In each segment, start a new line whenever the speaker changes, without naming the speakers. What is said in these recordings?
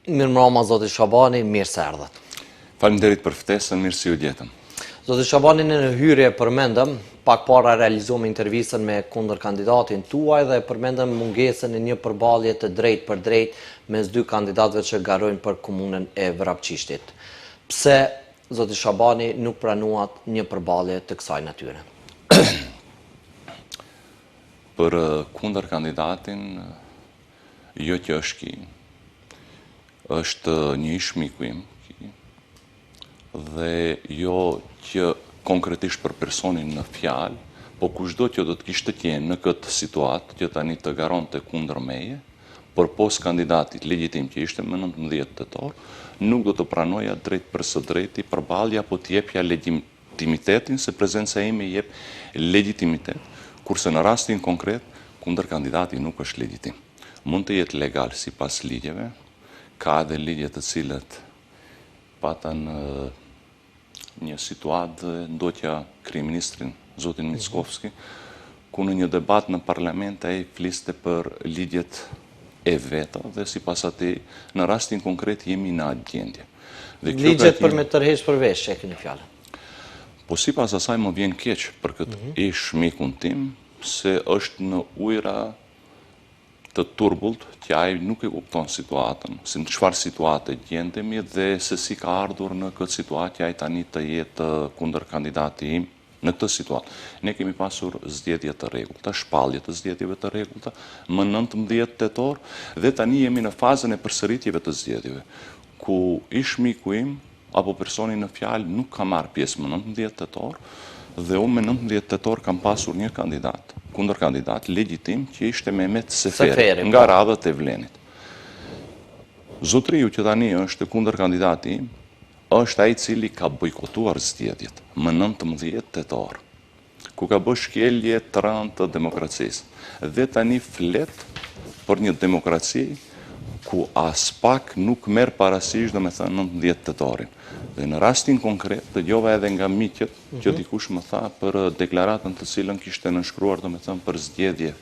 Mirëmbrëma zoti Shabani, mirë se erdhët.
Faleminderit për ftesën, mirë se u gjetëm.
Zoti Shabani, në hyrje përmendëm, pak para realizuam intervistën me kundër kandidatin tuaj dhe përmendëm mungesën e një përballje të drejtë për drejtë mes dy kandidatëve që garojnë për komunën e Vrapçishtit. Pse zoti Shabani nuk pranuat një përballje të kësaj natyre?
Për kundër kandidatin, jo që është ki, është një ish miku im, dhe jo që konkretisht për personin në fjalë, po kushdo që do të kishte qenë në këtë situatë që tani të garonte kundër meje, për pos kandidatit legjitim që ishte më 19 tetor, nuk do të pranoja drejt për së drejti përballja, po t'jepja legitimitetin, se prezenca ime jep legitimitet, kurse në rastin konkret, kundër kandidati nuk është legjitim. Mund të jetë legal sipas ligjeve, ka edhe ligje të cilët patën një situatë dhe ndoqja kryeministrin, zotin Mickovski, ku në një debat në parlament ai fliste për ligjet e veta dhe sipas atij në rastin konkret jemi në atë gjendje.
Ligjet për me tërheq përveç, e keni fjalën.
Po sipas asaj më vjen keq për këtë ish mikun tim, se është në ujëra të turbullt që ai nuk e kupton situatën, si në çfarë situate gjendemi dhe se si ka ardhur në këtë situatë që ai tani të jetë kundër kandidati im në këtë situatë. Ne kemi pasur zgjedhje të rregullta, shpallje të zgjedhjeve të rregullta më 19 tetor dhe tani jemi në fazën e përsëritjeve të zgjedhjeve, ku ish miku im apo personi në fjalë nuk ka marrë pjesë më 19 tetor dhe unë me 19 tetor kam pasur një kandidat, kundër kandidat legjitim që ishte Mehmet Seferi, nga radhët e Vlenit. Zotriu që tani është kundër kandidati im, është ai cili ka bojkotuar zgjedhjet më 19 tetor, ku ka bërë shkelje të rëndë të demokracisë. Dhe tani flet për një demokraci ku as pak nuk merr parasysh, domethënë 19 tetorin. Dhe në rastin konkret, dëgjova edhe nga miqët që dikush më tha për deklaratën të cilën kishte nënshkruar, domethënë për zgjedhje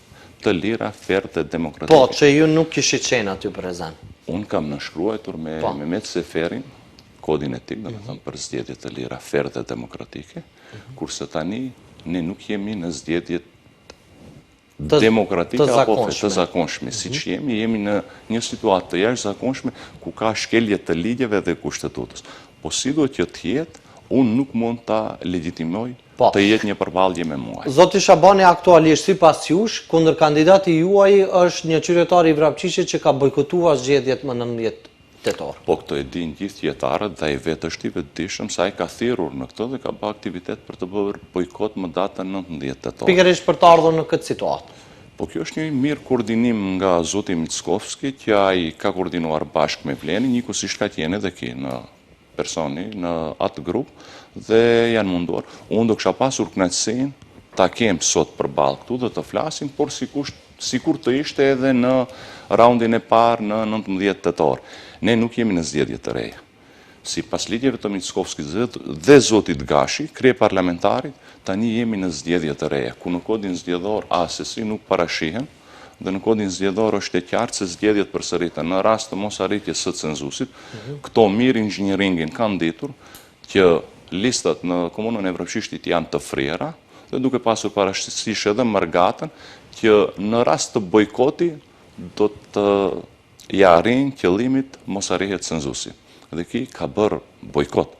të lira, fair dhe demokratike.
Po, që ju nuk kishit qenë aty prezant.
Unë kam nënshkruar me Mehmet Seferin kodin etik, domethënë për zgjedhje të lira, fair dhe demokratike, kurse tani ne nuk jemi në zgjedhje demokratike apo të zakonshme. Siç jemi në një situatë të jashtëzakonshme ku ka shkelje të ligjeve dhe kushtetutës. Po sido që të jetë, unë nuk mund ta legjitimoj të jetë një përballje me mua.
Zoti Shabani, aktualisht sipas jush, kundër kandidati juaj është një qytetar i Vrapçishtit që ka bojkotuar zgjedhjet më 19 tetor.
Po këtë e dinë gjithë jetarët dhe ai vetë është i vetëdijshëm se ai ka thirrur në këtë dhe ka bërë aktivitet për të bërë bojkot më datën 19 tetor.
Pikërisht për të ardhur në këtë situatë.
Po kjo është një mirë koordinim nga zoti Mickovski, që ai ka koordinuar bashkë me Vlenin, njëkohësisht ka qenë edhe këtu në personi në atë grup dhe janë munduar. Unë do kisha pasur kënaqësinë ta kem sot përballë këtu dhe të flasim, por sikur të ishte edhe në raundin e parë në 19 tetor. Ne nuk jemi në zgjedhje të reja. Sipas ligjeve të Mickovskit dhe zotit Gashi, kryeparlamentarit, tani jemi në zgjedhje të reja, ku në kodin zgjedhor asesi nuk parashihen, dhe në kodin zgjedhor është e qartë se zgjedhjet përsëriten në rast të mos arritjes së cenzusit. Këto mirë inxhinieringin kanë ditur që listat në komunën e Vrapçishtit janë të frira dhe duke pasur parasysh edhe margatën që në rast të bojkoti do të ja arrijnë qëllimit mos arrihet cenzusi. Dhe ki ka bërë bojkot.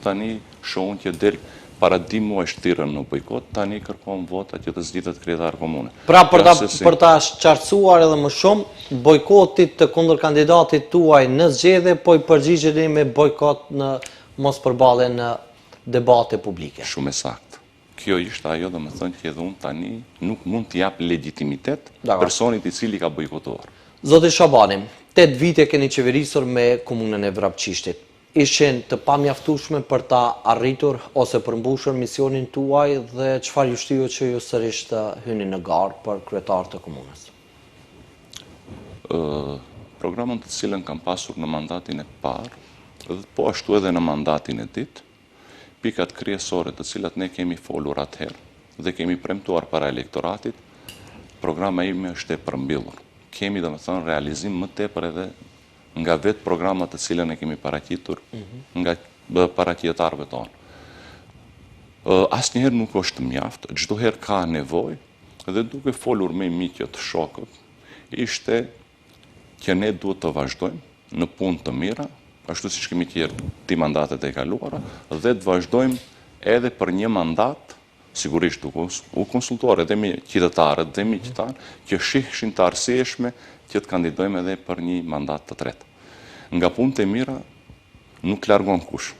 Tani shohun që del para 2 muajsh thirrën në bojkot, tani kërkon vota që të zgjidhet kryetar komune.
Pra për ta qartësuar edhe më shumë, bojkotit të kundër kandidatit tuaj në zgjedhje, po i përgjigjeni me bojkot në mos përballje në debate publike.
Shumë e saktë. Kjo ishte ajo, domethënë që edhe unë tani nuk mund të jap legjitimitet personit i cili ka bojkotuar.
Zoti Shabani, 8 vite keni qeverisur me komunën e Vrapçishtit. Ishin të pamjaftueshme për ta arritur ose përmbushur misionin tuaj dhe çfarë ju shtyu që ju sërish të hyni në garë për kryetar të komunës?
Programën të cilën kam pasur në mandatin e parë, dhe po ashtu edhe në mandatin e dytë, pikat kryesore të cilat ne kemi folur atëherë dhe kemi premtuar para elektoratit, programa ime është e përmbyllur. Kemi domethënë realizim më tepër edhe nga vetë programat të cilën e kemi paraqitur nga paraqietarëve tonë. Asnjëherë nuk është mjaft, çdo herë ka nevojë, dhe duke folur me miqët, shokët, ishte që ne duhet të vazhdojmë në punë të mira, ashtu siç kemi qenë mandatet e kaluara, dhe të vazhdojmë edhe për një mandat, sigurisht duke u konsultuar edhe me qytetarët dhe miqtanë, që shihshin të arsyeshme që të kandidojmë edhe për një mandat të tretë. Nga punët e mira nuk largon kush.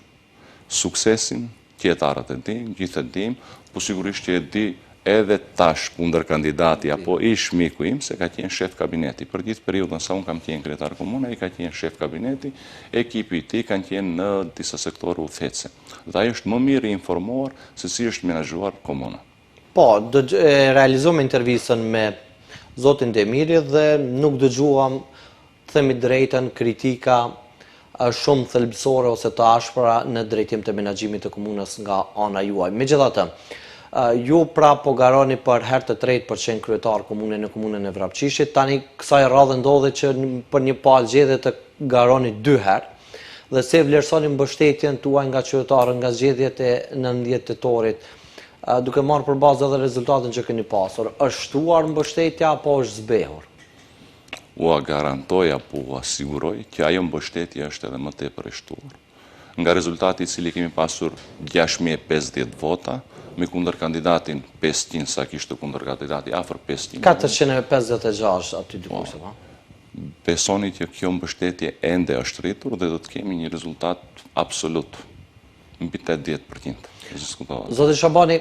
Suksesin qytetarët e dim, gjithë e dim, po sigurisht që e di edhe tash kundër kandidati apo ish miku im se ka qenë shef kabineti. Për gjithë periudhën sa unë kam qenë kryetar komune, ai ka qenë shef kabineti, ekipi i tij kanë qenë në disa sektore udhëhecse. Dhe ai është më mirë i informuar se si është menaxhuar komuna.
Po, realizojmë intervistën me zotin Demiri dhe nuk dëgjuam, themi drejtën, kritika shumë thelbësore ose të ashpra në drejtim të menaxhimit të komunës nga ana juaj. Megjithatë, ju pra po garoni për herë të tretë për qenë kryetar komune në komunën e Vrapçishit, tani kësaj radhe ndodhe që për një palë zgjedhje të garoni 2 herë, dhe se vlerësoni mbështetjen tuaj nga qytetarët nga zgjedhjet e 19 tetorit, duke marrë për bazë edhe rezultatin që keni pasur, është shtuar mbështetja apo është zbehur?
Ua garantoj apo ua siguroj që ajo mbështetje është edhe më tepër e shtuar. Nga rezultati i cili kemi pasur 6.050 vota, me kundër kandidatin 500, sa kishte kundër kandidati afër 500.
456 aty dikush, po.
Besoni që kjo mbështetje ende është rritur dhe do të kemi një rezultat absolut mbi 80%.
Zoti Shabani,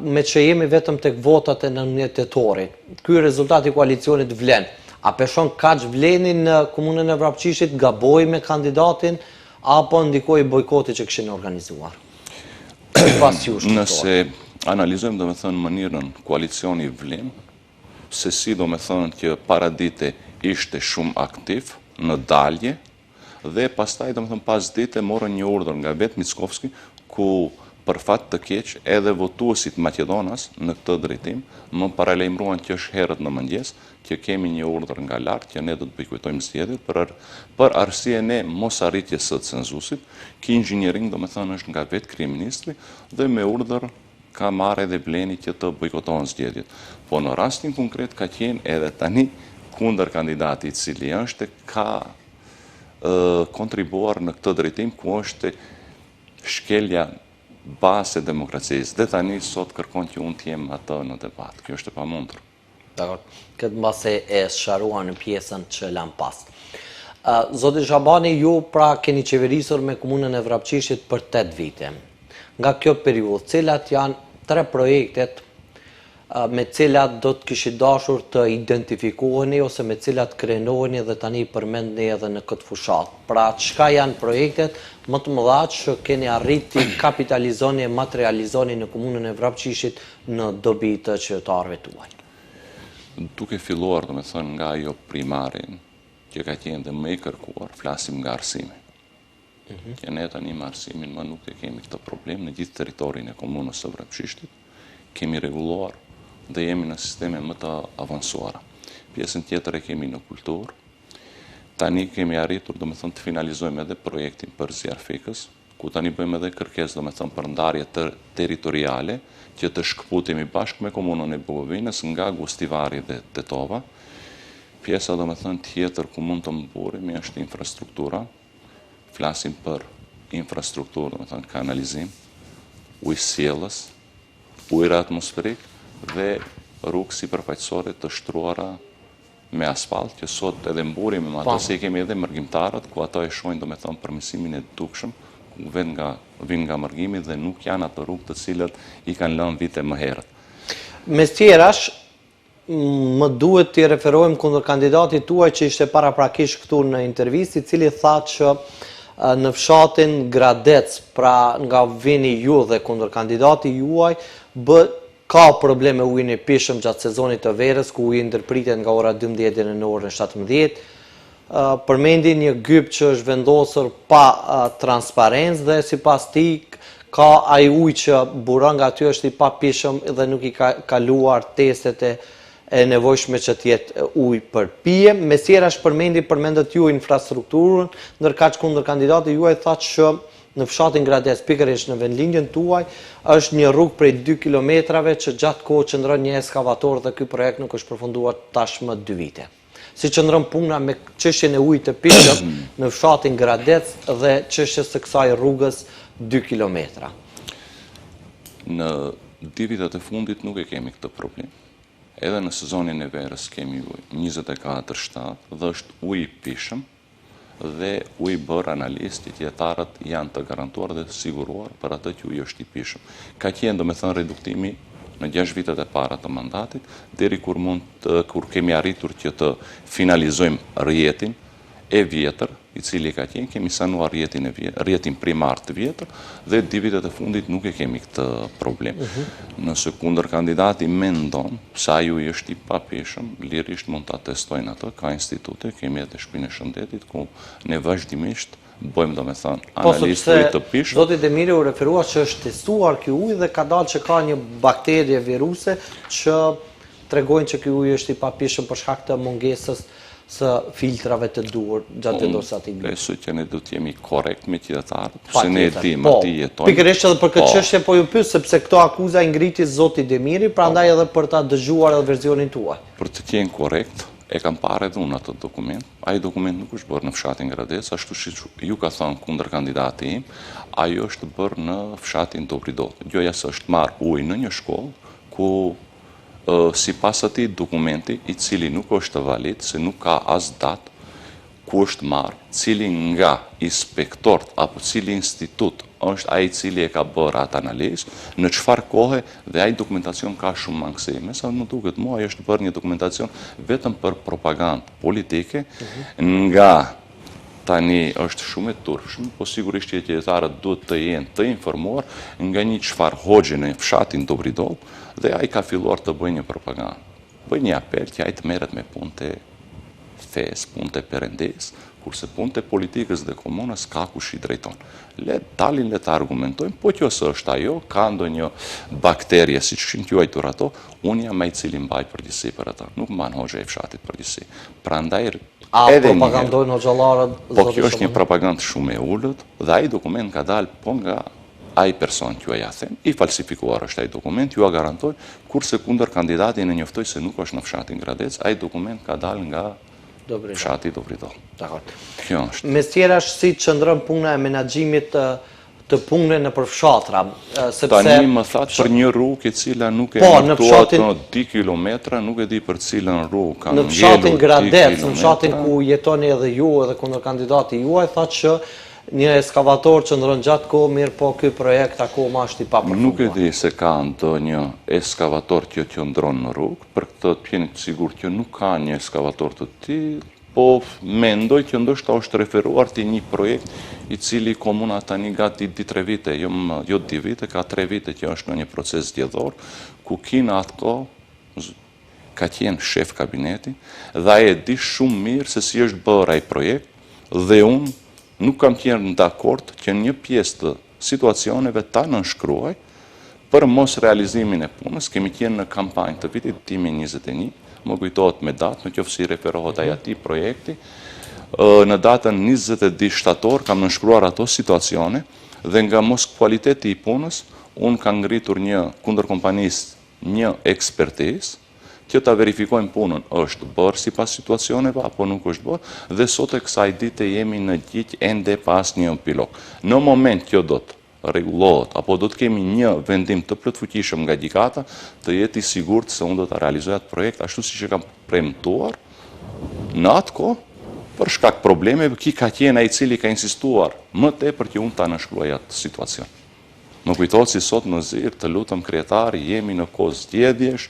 me që jemi vetëm tek votat e 19 tetorit, ky rezultati i koalicionit vlen. A peshon kaq vlenin në komunën e Vrapçishit, gaboi me kandidatin apo ndikoi bojkoti që kishin organizuar?
Nëse analizojmë domethënë mënyrën koalicioni vlen, se si domethënë që paradite ishte shumë aktiv në dalje dhe pastaj domethënë pas dite morën një urdhër nga vet Mickovski ku për fat të keq edhe votuesit Maqedonas në këtë drejtim më paralajmëruan që është herët në mëngjes që kemi një urdhër nga lart që ne do të bojkotojmë zgjedhjet për arsyen e mosarritjes së cenzusit. Ky inxhiniering domethënë është nga vet kryeministri dhe me urdhër ka marrë edhe Bleni që të bojkotohen zgjedhjet. Po në rastin konkret ka qenë edhe tani kundër kandidati i cili është ka kontribuar në këtë drejtim ku është shkelja bazë e demokracisë. Dhe tani sot kërkon që unë të jem atë në debat. Kjo është e pamundur.
Dakor. Këtë mbase e sqaruar në pjesën që lam pas. Zoti Shabani, ju pra keni qeverisur me komunën e Vrapçishit për 8 vite. Nga kjo periudhë, cilat janë 3 projektet me cilat do të kishit dashur të identifikoheni ose me cilat krenoheni dhe tani përmendni edhe në këtë fushat. Pra, çka janë projektet më të mëdha që keni arriti kapitalizoni e materializoni në komunën e Vrapçishit në dobi të qytetarëve tuaj?
Duke filluar, domethënë, nga ajo primarin që ka qenë dhe më i kërkuar, flasim nga arsimi. Që ne tani me arsimin më nuk e kemi këtë problem në gjithë territorin e komunës së Vrapçishtit. Kemi rregulluar dhe jemi në sisteme më të avancuara. Pjesën tjetër e kemi në kulturë. Tani kemi arritur, domethënë, të finalizojmë edhe projektin për Zjarfikës, ku tani bëjmë edhe kërkesë, domethënë, për ndarje territoriale, që të shkëputemi bashkë me komunën e Bukovinës nga Gustivari dhe Tetova. Pjesa, domethënë, tjetër ku mund të mburimi është infrastruktura. Flasim për infrastrukturë, domethënë, kanalizim, ujësjellës, ujëra atmosferik dhe rrugë sipërfaqësore të shtruara me asfalt, që sot edhe mburimi me ato, se kemi edhe mërgjimtarët, ku ato e shohin domethënë përmirësimin e dukshëm, ku vinë nga mërgjimi dhe nuk janë ato rrugë të cilët i kanë lënë vite më herët.
Mes tjerash, më duhet të referojmë kundër kandidatit tuaj që ishte paraprakish këtu në intervistë, i cili tha që në fshatin Gradec, pra nga vini ju dhe kundër kandidati juaj, ka probleme ujin e pishëm gjatë sezonit të verës, ku ujin ndërpritet nga ora 12 deri në orën 17. Përmendi një gyp që është vendosur pa transparencë dhe sipas tij ka ai ujë që buron nga aty është i papishëm dhe nuk i ka kaluar testet e e nevojshme që t'jetë ujë për pije. Mesjera përmendet ju infrastrukturën, ndërka që kundër kandidati juaj thatë që në fshatin Gradec, pikërisht në vendlindjen tuaj, është një rrugë prej 2 kilometrave që gjatë kohë qëndron një eskavator dhe ky projekt nuk është përfunduar tashmë 2 vite. Si qëndron puna me çështjen e ujit të pijshëm në fshatin Gradec dhe çështjes së kësaj rrugës 2 kilometra.
Në 2 vitet e fundit nuk e kemi këtë problem. Edhe në sezonin e verës kemi ujë 24/7 dhe është ujë i pijshëm dhe ujë bërë analistit, jetarët janë të garantuar dhe të siguruar për atë që ujë është i pijshëm. Ka qenë domethënë reduktimi në 6 vitet e para të mandatit, deri kur kemi arritur që të finalizojmë rrjetin e vjetër, i cili ka qenë, kemi sanuar rrjetin primar të vjetër dhe 2 vitet e fundit nuk e kemi këtë problem. Nëse kundër kandidati mendon se ai ujë është i papijshëm, lirisht mund ta testojnë atë, ka institute, kemi edhe shtëpinë e shëndetit ku ne vazhdimisht bëjmë domethënë analizë të pijshëm.
Zoti Demiri u referua që është testuar ky ujë dhe ka dalë që ka një bakterie viruse që tregojnë që ky ujë është i papijshëm për shkak të mungesës së filtrave të duhur gjatë vendosjes atij.
Besoj që ne do të jemi korrekt me qytetarët, se ne e dimë aty jetojmë.
Pikërisht edhe për këtë çështje po ju pyet sepse këto akuza i ngriti zoti Demiri, prandaj edhe për ta dëgjuar edhe versionin tuaj.
Për të qenë korrekt, e kam parë edhe unë atë dokument. Ai dokument nuk është bërë në fshatin Gradec, ashtu siç ju ka thënë kundër kandidati im, ajo është bërë në fshatin Dobridol. Gjoja se është marrë ujë në një shkollë ku sipas atij dokumenti, i cili nuk është valid, se nuk ka as datë ku është marrë, cili nga inspektorët apo cili institut është ai i cili e ka bërë atë analizë, në çfarë kohe dhe ai dokumentacion ka shumë mangësi. Sa më duket mua, ai është bërë një dokumentacion vetëm për propagandë politike, nga tani është shumë e turpshëm, po sigurisht që qytetarët duhet të jenë të informuar nga një çfarë hoxhe në fshatin Dobridol dhe ai ka filluar të bëjë një propagandë. Bëj një apel që ai të merret me punë të fesë, punë të perëndisë, kurse punë të politikës dhe komunës ka kush i drejton. Le të argumentojmë, po që ose është ajo, ka ndonjë bakterie, si që kishin quajtur ato, unë jam ai i cili mbaj përgjegjësi për ata. Nuk mban hoxha e fshatit përgjegjësi. Prandaj
propagandojnë hoxhallarët?
Po kjo është një propagandë shumë e ulët dhe ai dokument ka dalë po nga ai person që ja them, i falsifikuar është ai dokument, ju a garantoj, kurse kundër kandidati në njoftoj se nuk është në fshatin Gradec, ai dokument ka dalë nga fshati Dobridol. Kjo është.
Mesjerash, si qëndron puna e menaxhimit të punëve në përfshatra?
Tani më thatë për një rrugë e cila nuk e mërtuat në 10 kilometra, nuk e di për cilën rrugë ka
në fshatin Gradec, në fshatin ku jetoni edhe ju edhe kundër kandidati juaj, thatë që një eskavator që ndron gjatë kohë, mirë po ky projekt akoma është i papërfunduar.
Nuk e di se ka ndonjë eskavator që qëndron në rrugë, për këtë të jeni të sigurt që nuk ka një eskavator të tillë, po mendoj që ndoshta është referuar te një projekt i cili komuna tani gati 2-3 vite, jo 2 vite, ka 3 vite që është në një proces zgjedhor, ku kina atë kohë ka qenë shef kabineti dhe ai e di shumë mirë se si është bërë ai projekt dhe unë nuk kam qenë dakord që një pjesë të situacioneve ta nënshkruaj për mos realizimin e punës. Kemi qenë në kampanjë të vitit 2021, më kujtohet me datë, në qoftë si referohet ai atij projekti. Në datën 20 shtator kam nënshkruar ato situacione dhe nga mos kualiteti i punës, unë kam ngritur kundër kompanisë një ekspertizë që ta verifikojmë punën është bërë sipas situacioneve apo nuk është bërë dhe sot e kësaj dite jemi në gjyq ende pas një epilog. Në moment që do të rregullohet apo do të kemi një vendim të plotfuqishëm nga gjykata, të jeti i sigurt se unë do ta realizoj atë projekt ashtu siç e kam premtuar në atë kohë për shkak problemeve që ka qenë ai i cili ka insistuar më tepër që unë ta nënshkruaj atë situacion. Më kujtohet si sot në zirë, të lutem kryetar, jemi në kohë zgjedhjesh,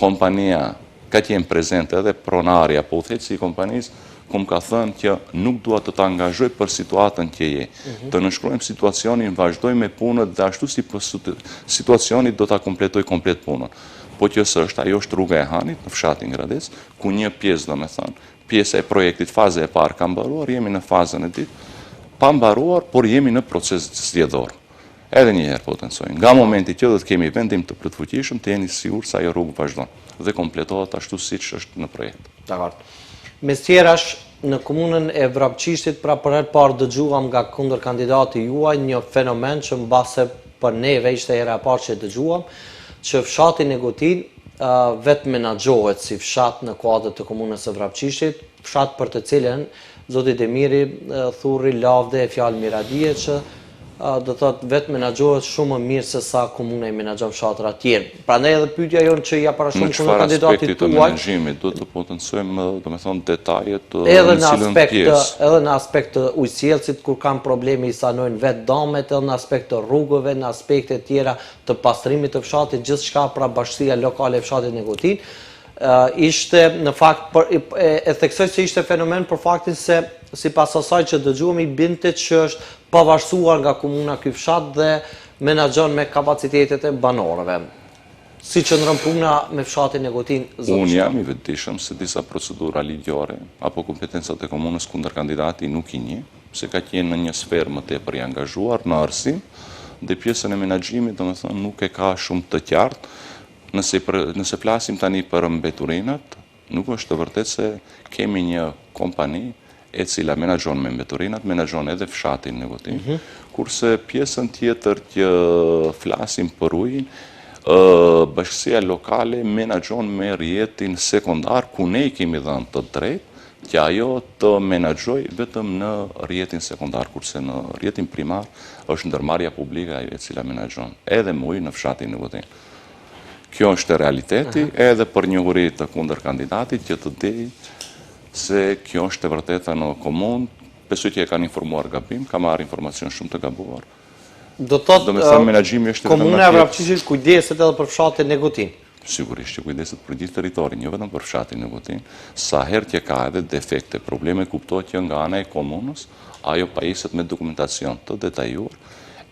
kompania ka qenë prezente edhe pronarja, po udhëheqësi i kompanisë, ku më ka thënë që nuk dua të ta angazhoj për situatën që je. Të nënshkruajmë situacionin, vazhdojmë me punët dhe ashtu si situacioni do ta kompletoj komplet punën. Po që është, ajo është rruga e Hanit në fshatin Gradec, ku një pjesë, domethënë, pjesa e projektit, faza e parë ka mbaruar, jemi në fazën e dytë, pa mbaruar, por jemi në proces zgjedhor. Edhe një herë po të nësojnë. Nga momenti që dhe të kemi vendim të plotfuqishëm, të jeni sigur se ajo rrugë vazhdon dhe kompletohet ashtu siç është në projekt.
Dakor. Mes tjerash, në komunën e Vrapçishtit, pra për herë parë dëgjuam nga kundër kandidati juaj një fenomen që mbase për neve ishte hera e parë që dëgjuam, që fshati Negotin vetë menaxhohet si fshat në kuadër të komunës së Vrapçishtit, fshat për të cilën zoti Demiri thurri lavde e fjalë miradije që do thot vetë menaxhohet shumë më mirë se sa komuna i menaxhon fshatra të tjerë. Prandaj edhe pyetja jonë që ja parashkruan kundër kandidatit
të
tuaj,
menaxhimit do të potencojmë, domethënë detajet
edhe
në cilën pjesë.
edhe në aspekt të ujësjellësit kur kanë probleme i sanojnë vetë damet, edhe në aspekt të rrugëve, në aspekte tjera të pastrimit të fshatit, gjithçka pra bashkësia lokale e fshatit Negotin. Ishte në fakt e theksoj se ishte fenomen për faktin se sipas asaj që dëgjuam i binte që është pavarësuar nga komuna ky fshat dhe menaxhon me kapacitetet e banorëve. Si qëndron puna me fshatin Negotin?
Unë jam i vetëdijshëm se disa procedura ligjore apo kompetencat e komunës kundër kandidati nuk i njeh, se ka qenë në një sferë më tepër i angazhuar në arsim dhe pjesën e menaxhimit domethënë nuk e ka shumë të qartë. Nëse flasim tani për mbeturinat, nuk është të vërtet se kemi një kompani e cila menaxhon me mbeturinat, menaxhon edhe fshatin Negotin, kurse pjesën tjetër që flasim për ujin, bashkësia lokale menaxhon me rrjetin sekondar, ku ne i kemi dhënë të drejtë që ajo të menaxhoj vetëm në rrjetin sekondar, kurse në rrjetin primar është ndërmarrja publike ajo e cila menaxhon edhe me ujin në fshatin Negotin. Kjo është realiteti edhe për njohuri të kundër kandidatit që të di se kjo është e vërteta në komunë, besoj që e kanë informuar gabim, ka marrë informacion shumë të gabuar.
Do thotë komuna e Vrapçishtit kujdeset edhe për fshatin Negotin.
Sigurisht që kujdeset për gjithë territorin, jo vetëm për fshatin Negotin. Sa herë që ka edhe defekte, probleme kuptohet që nga ana e komunës, ajo pajiset me dokumentacion të detajuar,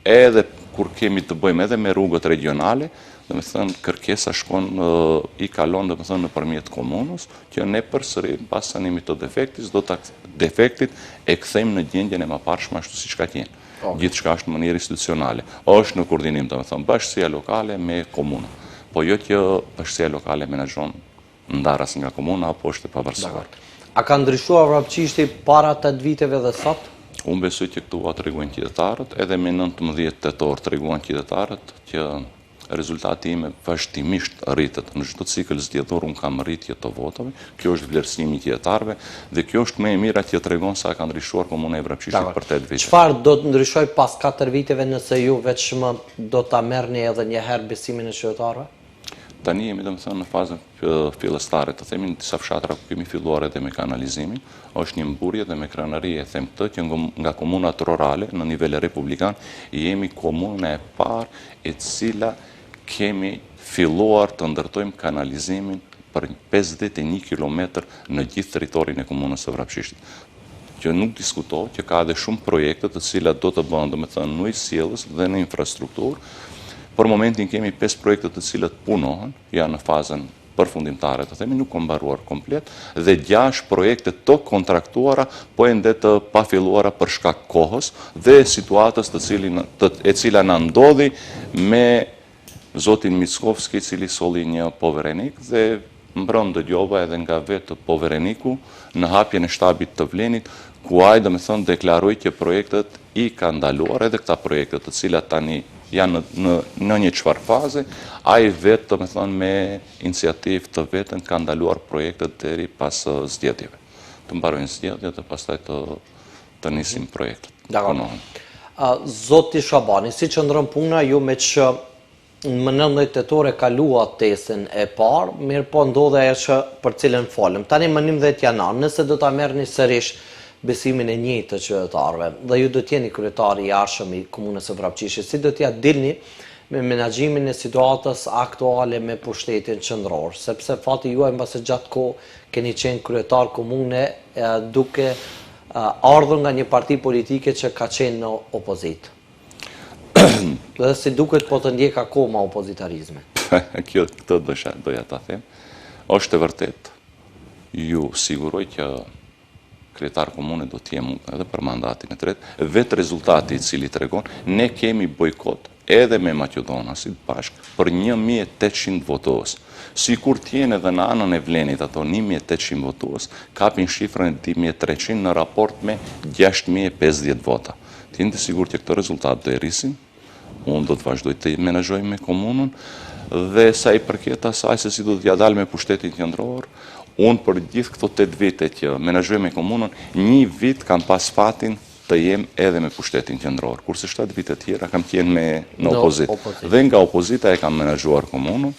edhe kur kemi të bëjmë edhe me rrugët regionale, domethënë kërkesa shkon i kalon domethënë nëpërmjet komunës, që ne përsëri pas sanimit të defektit e kthejmë në gjendjen e mëparshme ashtu siç ka qenë. Gjithçka është në mënyrë institucionale. Është në koordinim domethënë bashkësia lokale me komunën. Po jo që bashkësia lokale menaxhon ndaras nga komuna apo është e pavarësuar.
A ka ndryshuar Vrapçishti para 8 viteve dhe sot?
Unë besoj që këtu treguan qytetarët, edhe me 19 tetor treguan qytetarët që rezultati ime vazhdimisht rritet. Në çdo cikël zgjedhor unë kam rritje të votave, kjo është vlerësimi i qytetarëve dhe kjo është më e mira që tregon sa ka ndryshuar komuna e Vrapçishtit për 8 vite.
Çfarë do të ndryshoj pas 4 viteve nëse ju vetëm do ta merrni edhe një herë besimin e qytetarëve?
Tani jemi domethënë në fazën fillestare, të themi në disa fshatra ku kemi filluar edhe me kanalizimin, është një mburje dhe me kranari e them këtë që nga komunat rurale në nivel republikan jemi komuna e parë e cila kemi filluar të ndërtojmë kanalizimin për 51 km në gjithë territorin e komunës së Vrapçishtit. Që nuk diskutohet që ka edhe shumë projekte të cilat do të bëhen domethënë në ujësjellës dhe në infrastrukturë. Për momentin kemi 5 projekte të cilat punohen, janë në fazën përfundimtare, të themi nuk kanë mbaruar komplet, dhe 6 projekte të kontraktuara, po ende të pafilluara për shkak kohës dhe situatës e cila na ndodhi me zotin Mickovski, i cili solli një poverenik dhe mbrëm dëgjova edhe nga vetë povereniku në hapjen e shtabit të Vlenit, ku ai domethënë deklaroi që projektet i ka ndaluar, edhe këta projekte të cilat tani janë në një çfarë faze, ai vetë domethënë me iniciativë të vetën ka ndaluar projektet deri pas zgjedhjeve. Të mbarojnë zgjedhjet dhe pastaj të nisim projektet.
Zoti Shabani, si qëndron puna ju me që më 19 tetore kalua testin e parë, mirë po ndodhe e që për cilën folëm. Tani më 19 janar, nëse do ta merrni sërish besimin e njëjtë të qytetarëve dhe ju do të jeni kryetari i jashtëm i komunës së Vrapçishtit, si do t'ja dilni me menaxhimin e situatës aktuale me pushtetin qendror, sepse fati juaj mbase gjatë kohë keni qenë kryetar komune duke ardhur nga një parti politike që ka qenë në opozitë. Dhe si duket po të ndjek akoma opozitarizme.
Këtë doja ta them. Është e vërtet, ju siguroj që kryetar komune do të jem edhe për mandatin e tretë, vetë rezultati i cili tregon, ne kemi bojkot edhe me Maqedonasit bashkë për 1.800 votues. Si kur tjene edhe në anën e Vlenit ato 1.800 votues, kapin shifrën e 2.300 në raport me 6.050 vota. Tjene të sigur që këto rezultat do e rrisin, unë do të vazhdoj të menaxhoj me komunën, dhe sa i përket asaj se si do t'ja dal me pushtetin qendror, unë për gjithë këto 8 vite që menaxhoj me komunën, 1 vit kam pas fatin të jem edhe me pushtetin qendror, kurse 7 vite tjera kam qenë në opozitë. Dhe nga opozita e kam menaxhuar komunën,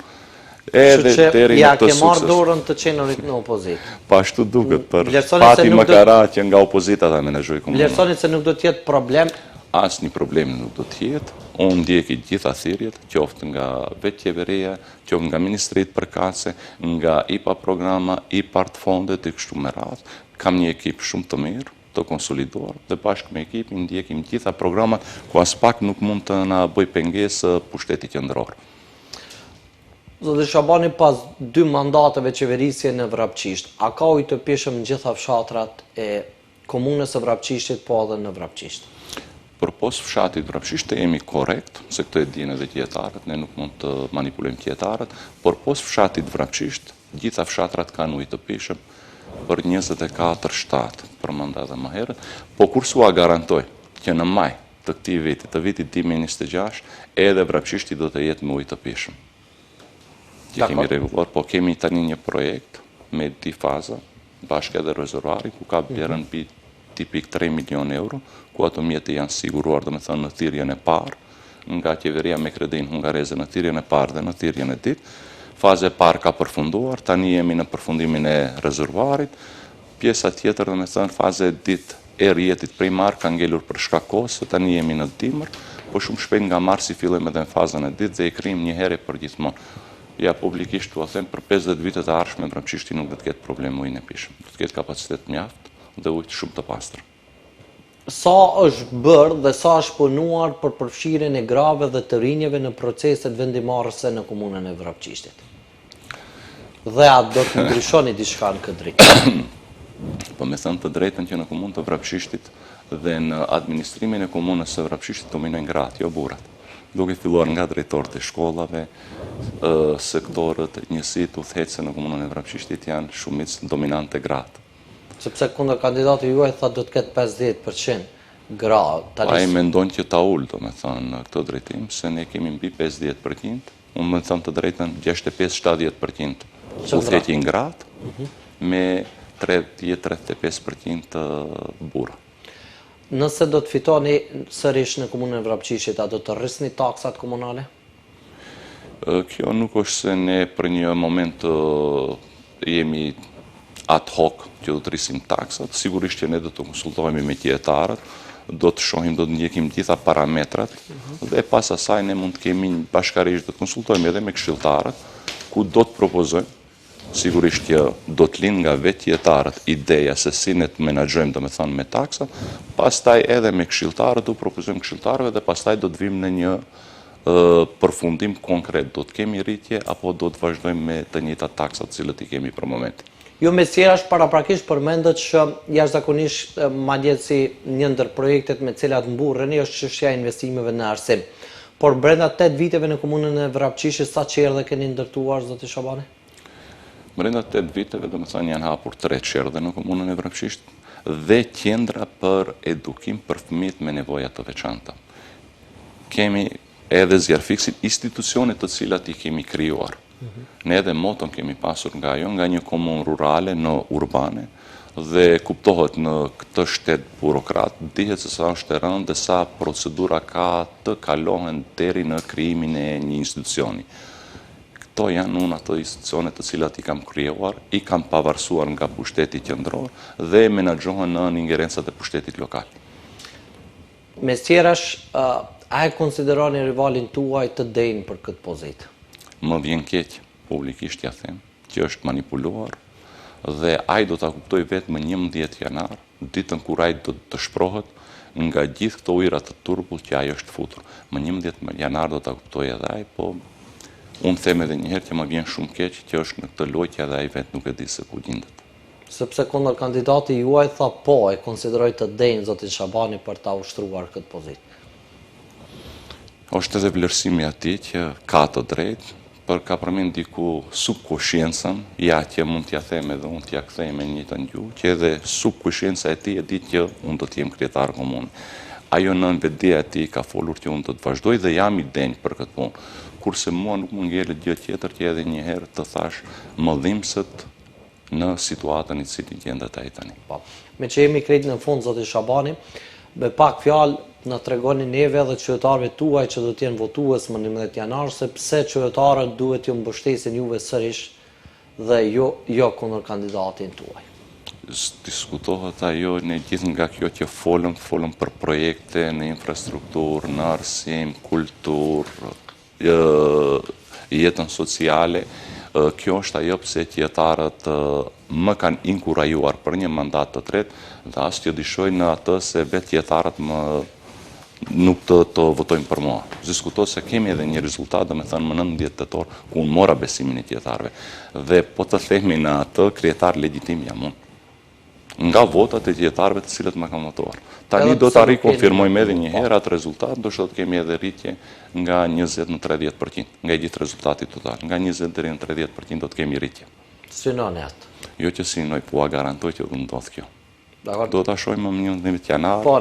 edhe deri në të sukses.
Ja ke marrë dorën të qenurit në opozitë.
Pa ashtu duket për Pati Makara që nga opozita ta menaxhoj komunën.
Vlerësoni se nuk do të jetë problem?
Asnjë problem nuk do të jetë. Unë ndjeki gjitha thirrjet, qoftë nga vetë qeveria, qoftë nga ministrit përkatëse, nga IPA programa, IPA fondet e kështu me radhë. Kam një ekip shumë të mirë, të konsoliduar, dhe bashkë me ekipin ndjekim gjitha programat, ku as pak nuk mund të na bëj pengesë pushteti qendror.
Zotë Shabani, pas 2 mandateve qeverisje në Vrapçisht, a ka ujë të pishëm në gjitha fshatrat e komunës së Vrapçishtit, po edhe në Vrapçisht?
Për pos fshatit Vrapçisht të jemi korekt, se këtë e dinë edhe qytetarët, ne nuk mund të manipulojmë qytetarët, por pos fshatit Vrapçisht, gjitha fshatrat kanë ujë të pishëm për 24 shtatë për mandat më herët, po kursua garantoj që në maj të këtij viti, të vitit 2026, edhe Vrapçishti do të jetë me ujë të pishëm. Që kemi rregulluar, po kemi tani një projekt me 2 faza, bashkë edhe rezervuari, ku ka vlerën mbi 2.3 milion euro, ku ato mjete janë siguruar, dhe me thënë, në thirrjen e parë, nga qeveria me kredin hungareze në thirrjen e parë dhe në thirrjen e dytë. Faza e parë ka përfunduar, tani jemi në përfundimin e rezervuarit. Pjesa tjetër, dhe me thënë, faza e dytë e rrjetit primar ka ngelur për shkak kohës, tani jemi në dimër, po shumë shpejt nga marsi fillojmë edhe në fazën e dytë dhe e krijmë një herë për gjithmonë. Ja, publikisht tu a them, për 50 vitet e ardhshme Vrapçishti nuk do të ketë problem me ujin e pishëm. Do të ketë kapacitet mjaft dhe ujë shumë të pastër.
Sa është bërë dhe sa është punuar për përfshirjen e grave dhe të rinjeve në proceset vendimarrëse në komunën e Vrapçishtit? Dhe a do të ndryshoni diçka në këtë drejtim?
Po me thënë të drejtën që në komunën të Vrapçishtit dhe në administrimin e komunës së Vrapçishtit dominojnë gratë, jo burrat. Duke filluar nga drejtorët e shkollave, sektorët, njësitë, udhëheqëse në komunën e Vrapçishtit janë shumicë dominante gratë.
Sepse kundër kandidati juaj tha do të ketë 50% gra.
Ai mendon që ta ul, do me thënë, në këtë drejtim, se ne kemi mbi 50%, unë me thënë të drejtën 65-70% udhëheqin gratë, me 30-35% burra.
Nëse do të fitoni sërish në komunën e Vrapçishtit, a do të rrisni taksat komunale?
Kjo nuk është se ne për një moment jemi ad hoc që do të rrisim taksat. Sigurisht që ne do të konsultohemi me qytetarët, do të shohim, do të ndjekim gjitha parametrat, dhe pas asaj ne mund të kemi bashkarisht, do të konsultohemi edhe me këshilltarët, ku do të propozojmë. Sigurisht që do të lind nga vetë qytetarët ideja se si ne të menaxhojmë, do me thënë, me taksa, pastaj edhe me këshilltarët do propozojmë këshilltarëve dhe pastaj do të vim në një përfundim konkret. Do të kemi rritje apo do të vazhdojmë me të njëjtat taksat cilët i kemi për momentin.
Ju mesjerash paraprakisht përmendet që jashtëzakonisht madje si një ndër projektet me cilat mburreni është çështja e investimeve në arsim. Por brenda 8 viteve në komunën e Vrapçishtit sa çerdhe keni ndërtuar, zoti Shabani?
Brenda 8 viteve, do me thënë, janë hapur 3 çerdhe në komunën e Vrapçishtit dhe qendra për edukim për fëmijët me nevoja të veçanta. Kemi edhe zjarfiksin institucionet të cilat i kemi krijuar. Ne edhe moton kemi pasur nga ajo, nga një komunë rurale në urbane, dhe kuptohet në këtë shtet burokrat, dihet se sa është e rëndë dhe sa procedura ka të kalohen deri në krijimin e një institucioni. Këto janë unë ato institucione të cilat i kam krijuar, i kam pavarësuar nga pushteti qendror dhe menaxhohen në ingerencat e pushtetit lokal.
Mesjerash, a e konsideroni rivalin tuaj të denjë për këtë pozitë?
Më vjen keq, publikisht ja them, që është manipuluar dhe ai do ta kuptoj vetëm 11 janar, ditën kur ai do të shprohet nga gjithë këto ujëra të turbull që ai është futur. Më 11 janar do ta kuptoj edhe ai, po unë them edhe një herë që më vjen shumë keq që është në këtë lojë dhe ai vetë nuk e di se ku gjendet.
Sepse kundër kandidati juaj tha po, e konsideroj të denjë zotin Shabani për ta ushtruar këtë pozitë.
është edhe vlerësimi atij që ka të drejtë, për ka përmend diku subkushiencën, ja që mund t'ja them edhe unë t'ja kthej me një të gjuhë, që edhe subkushiencë e tij e di që unë do të jem kryetar komune. Ajo nën vetdia e tij ka folur që unë do të vazhdoj dhe jam i denjë për këtë punë. Kurse mua nuk më ngjelet gjë tjetër që edhe një herë të thash mëdhimsët në situatën i cilin gjendet ai tani.
Me që jemi krejt në fund, zoti Shabani, me pak fjalë na tregoni neve dhe qytetarëve tuaj që do të jenë votues më 11 janar, se pse qytetarët duhet ju mbështesin juve sërish dhe jo kundër kandidatin tuaj.
Diskutohet ajo në gjithë nga kjo që folëm për projekte në infrastrukturë, në arsim, kulturë, jetën sociale. Kjo është ajo pse qytetarët më kanë inkurajuar për një mandat të tretë dhe as t'ju dishoj në atë se vetë qytetarët nuk të votojnë për mua. Diskutohet se kemi edhe një rezultat, domethënë më 19 tetor, ku unë mora besimin e qytetarëve. Dhe po të themi në atë, kryetar legjitim jam unë. Nga votat e qytetarëve të cilët më kanë votuar. Tani do të rikonfirmojmë edhe një herë atë rezultat, do të kemi edhe rritje nga 20 në 30%, nga i gjithë rezultati total. Nga 20 deri në 30% do të kemi rritje.
Synoni atë.
Jo që synoj, po a garantoj që do ndodh kjo. Do ta shohim më 11 janar.
Po,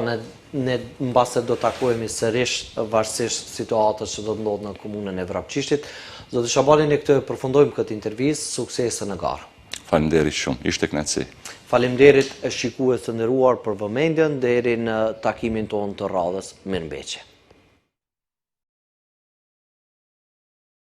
ne mbase do takohemi sërish varësisht situatës që do të ndodhë në komunën e Vrapçishtit. Zoti Shabani, ne këtë përfundojmë këtë intervistë, suksese në garë.
Faleminderit shumë, ishte kënaqësi.
Faleminderit shikues të nderuar për vëmendjen, deri në takimin tonë të radhës. Mirëmbëjtje.